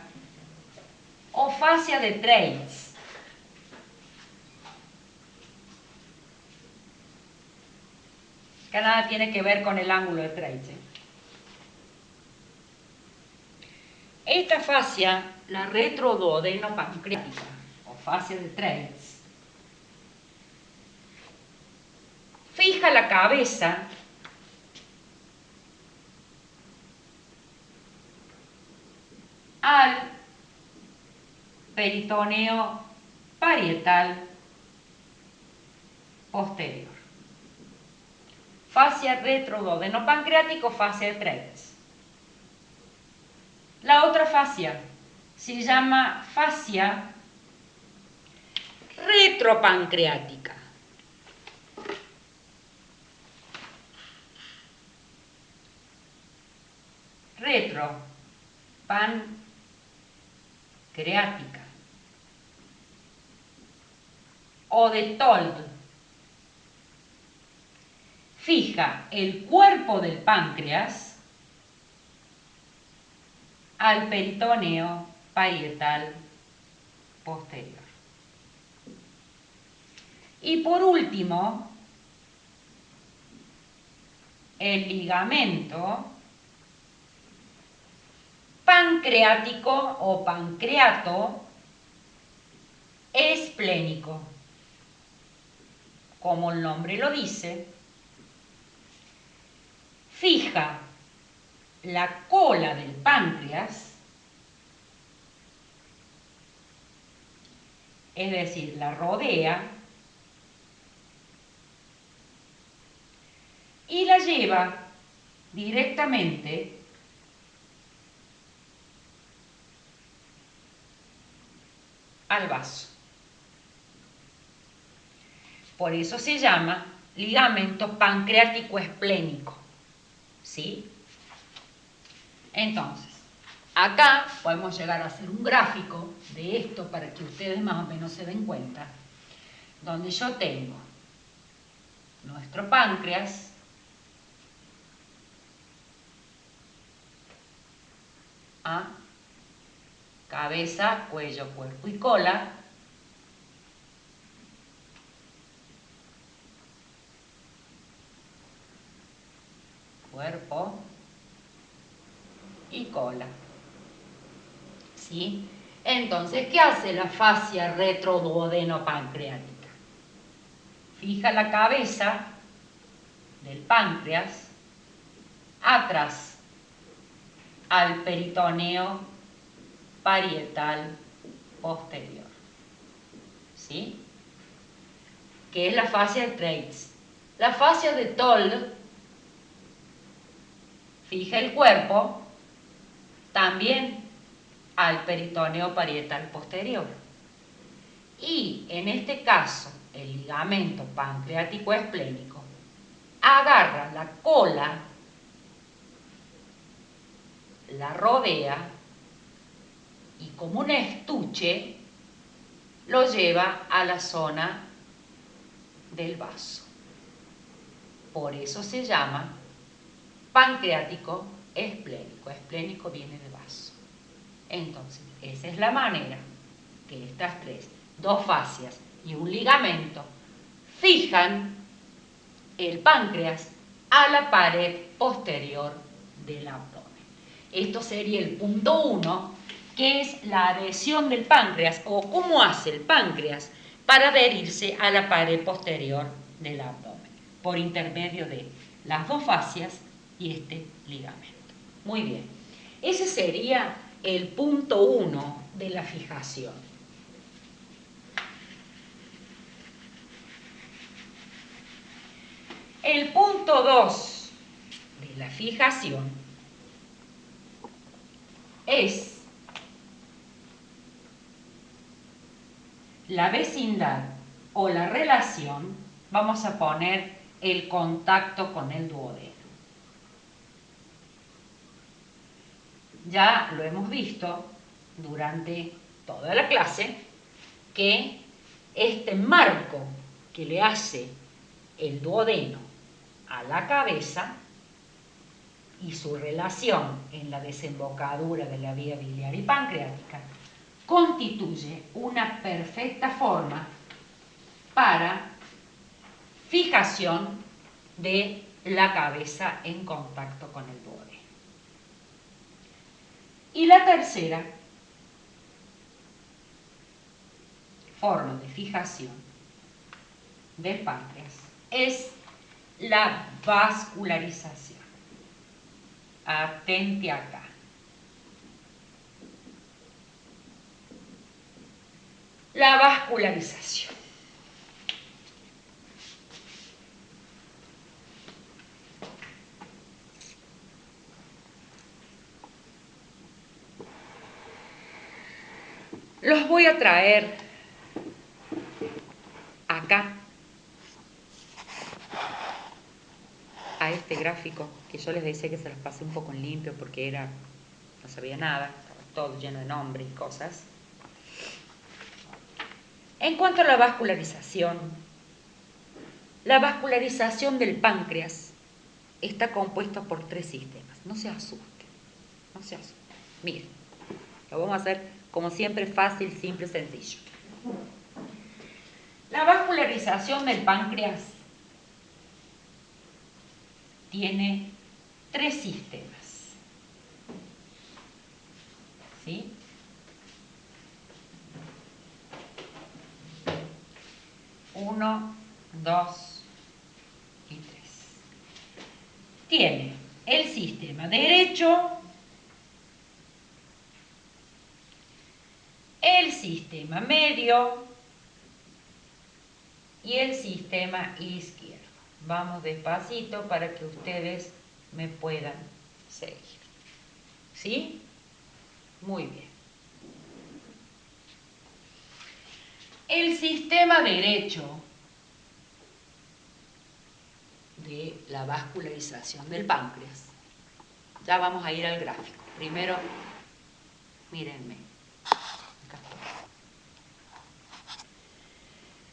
o fascia de Treitz. Que nada tiene que ver con el ángulo de Treitz. Esta fascia, la retroduodeno pancreática o fascia de Treitz, fija la cabeza al peritoneo parietal posterior. Fascia retroduodeno pancreático, fascia de Treitz. La otra fascia se llama fascia retropancreática. Retropancreática o de Told. Fija el cuerpo del páncreas al peritoneo parietal posterior. Y por último, el ligamento pancreático o pancreato esplénico. Como el nombre lo dice, fija la cola del páncreas, es decir, la rodea y la lleva directamente al vaso. Por eso se llama ligamento pancreático esplénico, ¿sí? Entonces, Acá podemos llegar a hacer un gráfico de esto para que ustedes más o menos se den cuenta, donde yo tengo nuestro páncreas, a cabeza, cuello, cuerpo y cola, cuerpo y cola. ¿Sí? Entonces, ¿qué hace la fascia retroduodeno-pancreática? Fija la cabeza del páncreas atrás al peritoneo parietal posterior. ¿Sí? Que es la fascia de Treitz. La fascia de Toll fija el cuerpo también al peritoneo parietal posterior. Y en este caso, el ligamento pancreático esplénico agarra la cola, la rodea y como un estuche lo lleva a la zona del vaso. Por eso se llama pancreático esplénico. Esplénico viene de vaso. Entonces, esa es la manera que estas dos fascias y un ligamento fijan el páncreas a la pared posterior del abdomen. Esto sería el punto 1, que es la adhesión del páncreas o cómo hace el páncreas para adherirse a la pared posterior del abdomen por intermedio de las dos fascias y este ligamento. Muy bien, ese sería el punto 1 de la fijación. El punto 2 de la fijación es la vecindad o la relación, vamos a poner el contacto con el duodeno. Ya lo hemos visto durante toda la clase que este marco que le hace el duodeno a la cabeza y su relación en la desembocadura de la vía biliar y pancreática constituye una perfecta forma para fijación de la cabeza en contacto con el duodeno. Y la tercera forma de fijación del páncreas es la vascularización. Atente acá. La vascularización. Los voy a traer acá a este gráfico que yo les decía que se los pasé un poco en limpio porque no sabía nada, estaba todo lleno de nombres y cosas. En cuanto a la vascularización del páncreas está compuesta por 3 sistemas. No se asusten, no se asusten. Miren, lo vamos a hacer como siempre fácil, simple, sencillo. La vascularización del páncreas tiene 3 sistemas. ¿Sí? Uno, 2 y 3. Tiene el sistema derecho, el sistema medio y el sistema izquierdo. Vamos despacito para que ustedes me puedan seguir. ¿Sí? Muy bien. El sistema derecho de la vascularización del páncreas. Ya vamos a ir al gráfico. Primero Mírenme. Acá.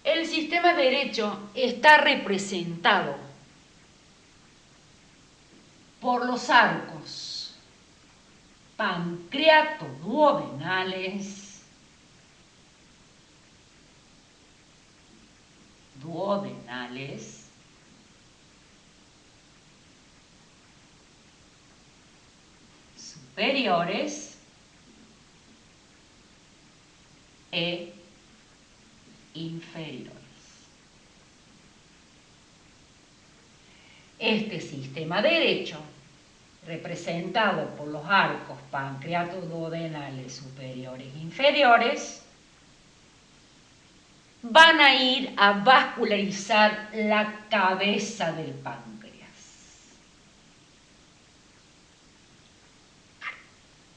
El sistema derecho está representado por los arcos pancreatoduodenales, superiores e inferiores. Este sistema derecho, representado por los arcos pancreatoduodenales superiores e inferiores, van a ir a vascularizar la cabeza del páncreas.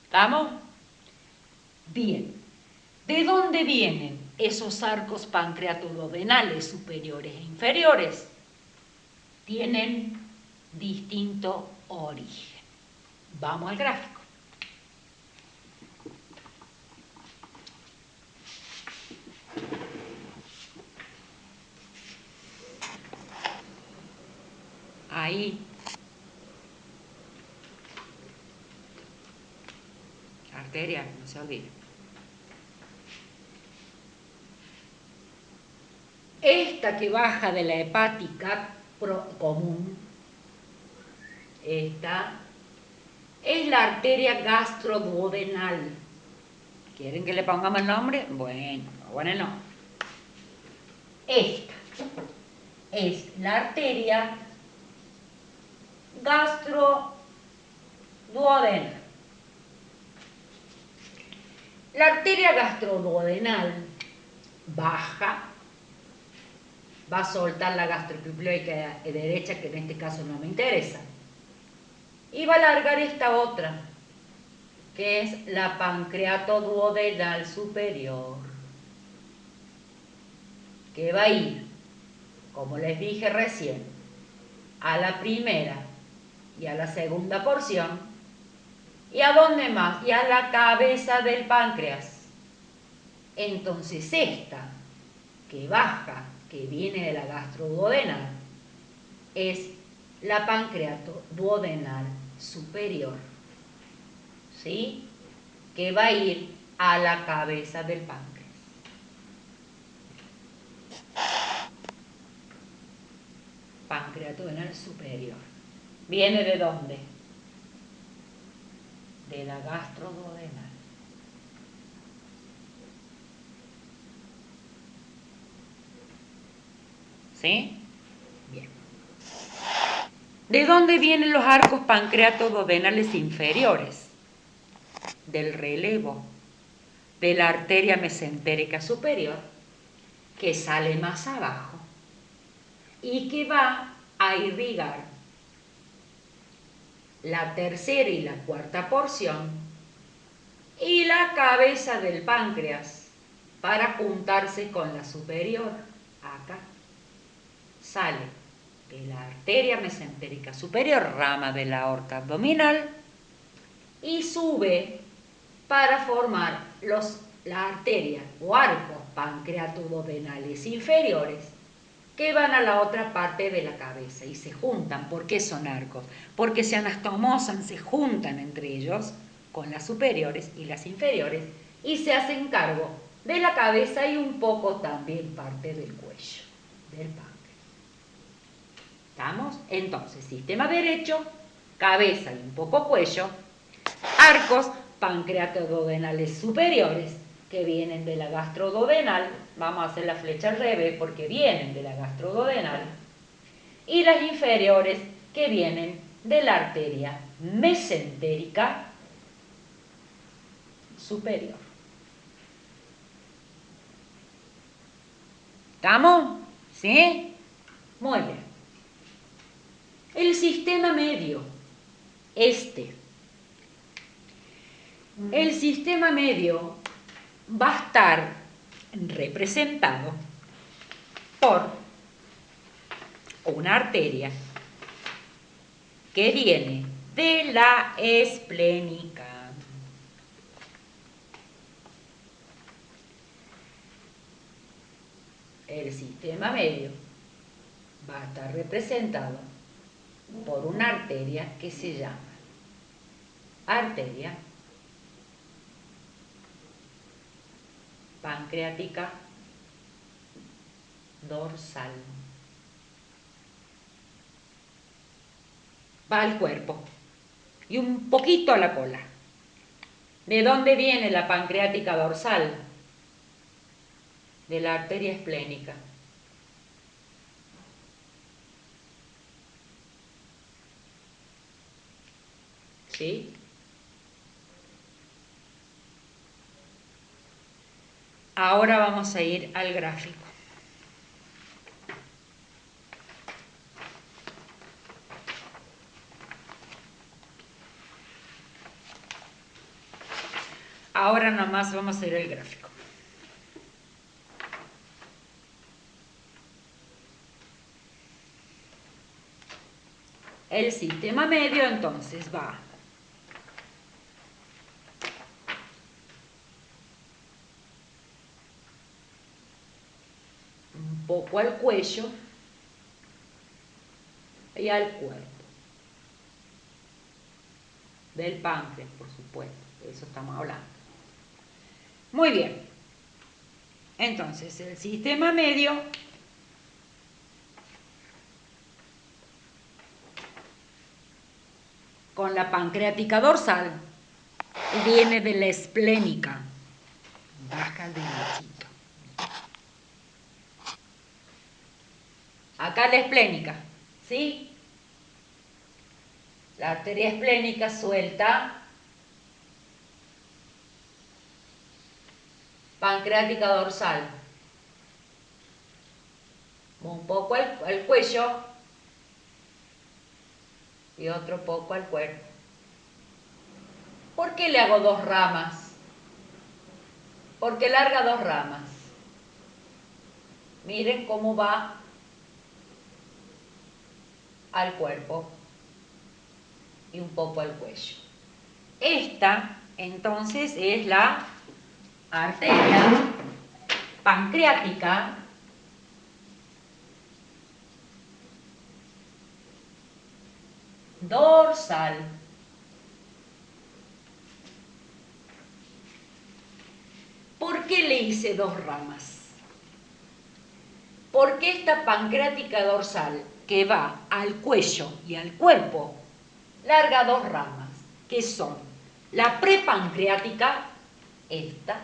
¿Estamos? Bien. ¿De dónde vienen esos arcos pancreatoduodenales superiores e inferiores? Tienen distinto origen. Vamos al gráfico. Ahí. Arteria, no se olvide. Esta que baja de la hepática común, esta es la arteria gastroduodenal. ¿Quieren que le pongamos el nombre? Bueno, no. Esta es la arteria gastroduodenal. La arteria gastroduodenal baja, va a soltar la gastroepiploica derecha, que en este caso no me interesa, y va a alargar esta otra, que es la pancreatoduodenal superior, que va a ir, como les dije recién, a la primera y a la segunda porción. ¿Y a dónde más? Y a la cabeza del páncreas. Entonces esta que baja, que viene de la gastroduodenal, es la pancreatoduodenal superior, ¿sí? Que va a ir a la cabeza del páncreas. Pancreatoduodenal superior. ¿Viene de dónde? De la gastroduodenal. ¿Sí? Bien. ¿De dónde vienen los arcos pancreatoduodenales inferiores? Del relevo de la arteria mesentérica superior, que sale más abajo y que va a irrigar la tercera y la cuarta porción y la cabeza del páncreas para juntarse con la superior. Acá sale de la arteria mesentérica superior, rama de la aorta abdominal, y sube para formar la arteria o arcos pancreatoduodenales inferiores, que van a la otra parte de la cabeza y se juntan. ¿Por qué son arcos? Porque se anastomosan, se juntan entre ellos con las superiores y las inferiores y se hacen cargo de la cabeza y un poco también parte del cuello, del páncreas. ¿Estamos? Entonces, sistema derecho, cabeza y un poco cuello, arcos pancreatoduodenales superiores, que vienen de la gastroduodenal, vamos a hacer la flecha al revés porque vienen de la gastroduodenal, y las inferiores, que vienen de la arteria mesentérica superior. ¿Estamos? ¿Sí? Muy bien. El sistema medio, el sistema medio va a estar representado por una arteria que viene de la esplénica. el sistema medio va a estar representado por una arteria que se llama arteria pancreática dorsal. Va al cuerpo y un poquito a la cola. ¿De dónde viene la pancreática dorsal? De la arteria esplénica. ¿Sí? Ahora vamos a ir al gráfico. Ahora nomás vamos a ir al gráfico. El sistema medio entonces va un poco al cuello y al cuerpo. Del páncreas, por supuesto, de eso estamos hablando. Muy bien. Entonces, el sistema medio con la pancreática dorsal viene de la esplénica. Baja derechito. Acá la esplénica, ¿sí? La arteria esplénica suelta pancreática dorsal. Un poco al cuello y otro poco al cuerpo. ¿Por qué le hago dos ramas? Porque larga dos ramas. Miren cómo va al cuerpo y un poco al cuello. Esta, entonces, es la arteria pancreática dorsal. ¿Por qué le hice dos ramas? Porque esta pancreática dorsal que va al cuello y al cuerpo larga dos ramas, que son la prepancreática, esta,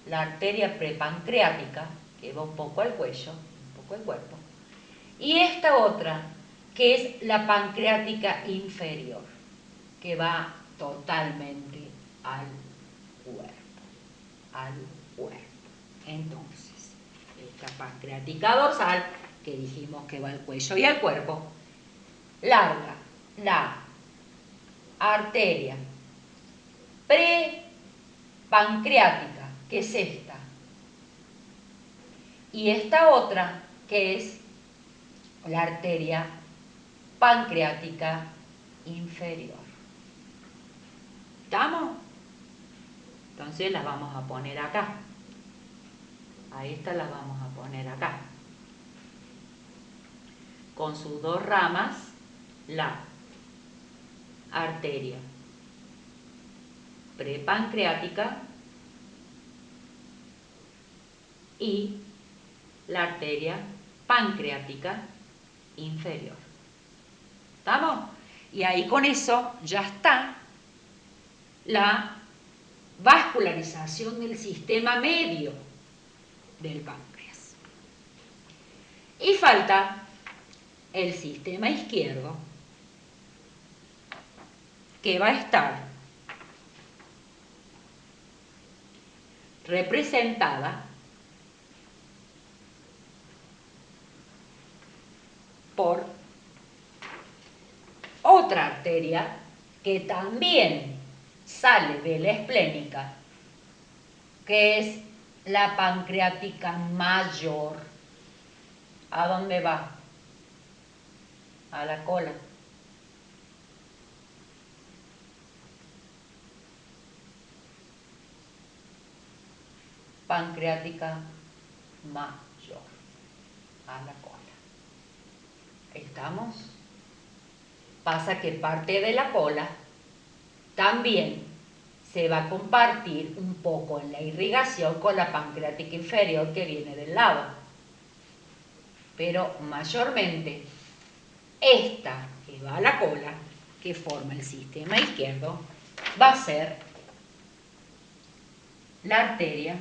la arteria prepancreática, que va un poco al cuello, un poco al cuerpo, y esta otra, que es la pancreática inferior, que va totalmente al cuerpo, al cuerpo. Entonces, esta pancreática dorsal, que dijimos que va al cuello y al cuerpo, larga la arteria prepancreática, que es esta, y esta otra, que es la arteria pancreática inferior. ¿Estamos? Entonces las vamos a poner acá. A esta las vamos a poner acá. Con sus dos ramas, la arteria prepancreática y la arteria pancreática inferior. ¿Estamos? Y ahí con eso ya está la vascularización del sistema medio del páncreas. Y falta el sistema izquierdo, que va a estar representada por otra arteria que también sale de la esplénica, que es la pancreática mayor. ¿A dónde va? A la cola. Pancreática mayor, a la cola. ¿Estamos? Pasa que parte de la cola también se va a compartir un poco en la irrigación con la pancreática inferior que viene del lado. Pero mayormente esta que va a la cola, que forma el sistema izquierdo, va a ser la arteria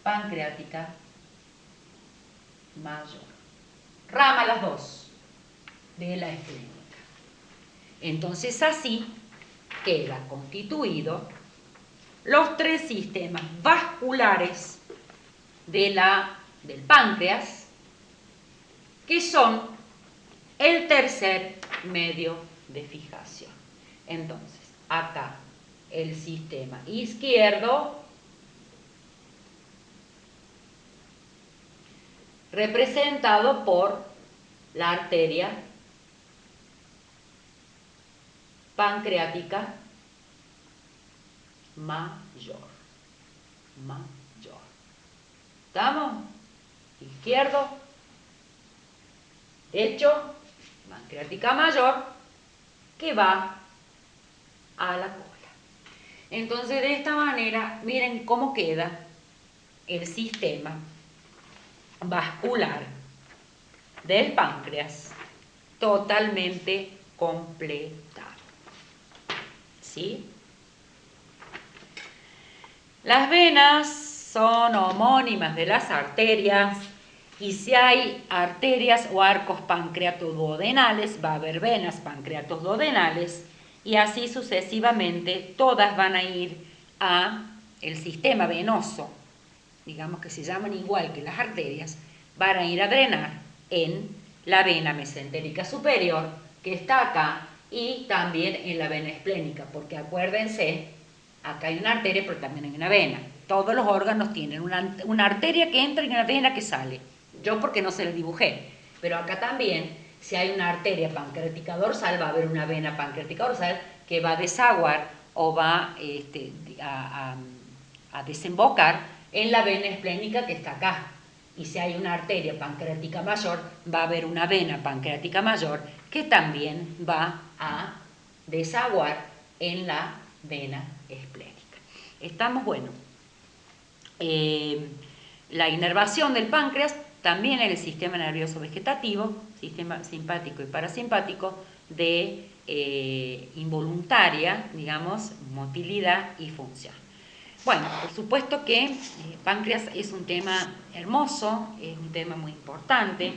pancreática mayor. Rama las dos de la esplénica. Entonces así queda constituido los tres sistemas vasculares del páncreas, que son el tercer medio de fijación. Entonces, acá el sistema izquierdo representado por la arteria pancreática mayor. ¿Estamos? Izquierdo, derecho, pancreática mayor, que va a la cola. Entonces, de esta manera, miren cómo queda el sistema vascular del páncreas totalmente completado. ¿Sí? Las venas son homónimas de las arterias, y si hay arterias o arcos pancreatoduodenales, va a haber venas pancreatoduodenales, y así sucesivamente todas van a ir a el sistema venoso, digamos que se llaman igual que las arterias, van a ir a drenar en la vena mesentérica superior, que está acá, y también en la vena esplénica, porque acuérdense, acá hay una arteria, pero también hay una vena. Todos los órganos tienen una arteria que entra y una vena que sale. Yo porque no se les dibujé, pero acá también, si hay una arteria pancreática dorsal, va a haber una vena pancreática dorsal que va a desaguar o va a desembocar en la vena esplénica que está acá. Y si hay una arteria pancreática mayor, va a haber una vena pancreática mayor que también va a desaguar en la vena esplénica. Estamos, bueno, la inervación del páncreas también en el sistema nervioso vegetativo, sistema simpático y parasimpático, de involuntaria, digamos, motilidad y función. Bueno, por supuesto que páncreas es un tema hermoso, es un tema muy importante,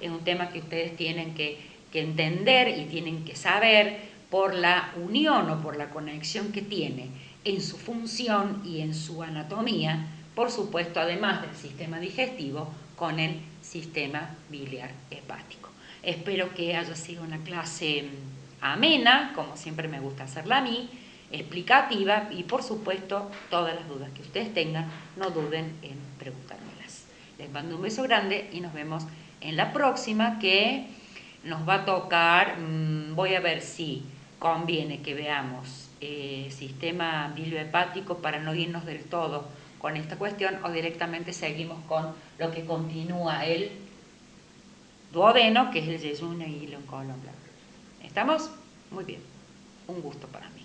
es un tema que ustedes tienen que entender y tienen que saber por la unión o por la conexión que tiene en su función y en su anatomía, por supuesto, además del sistema digestivo, con el sistema biliar hepático. Espero que haya sido una clase amena, como siempre me gusta hacerla a mí, explicativa, y por supuesto todas las dudas que ustedes tengan, no duden en preguntármelas. Les mando un beso grande y nos vemos en la próxima, que nos va a tocar, voy a ver si conviene que veamos sistema biliohepático para no irnos del todo con esta cuestión, o directamente seguimos con lo que continúa el duodeno, que es el yeyuno y el colon. ¿Estamos? Muy bien, un gusto para mí.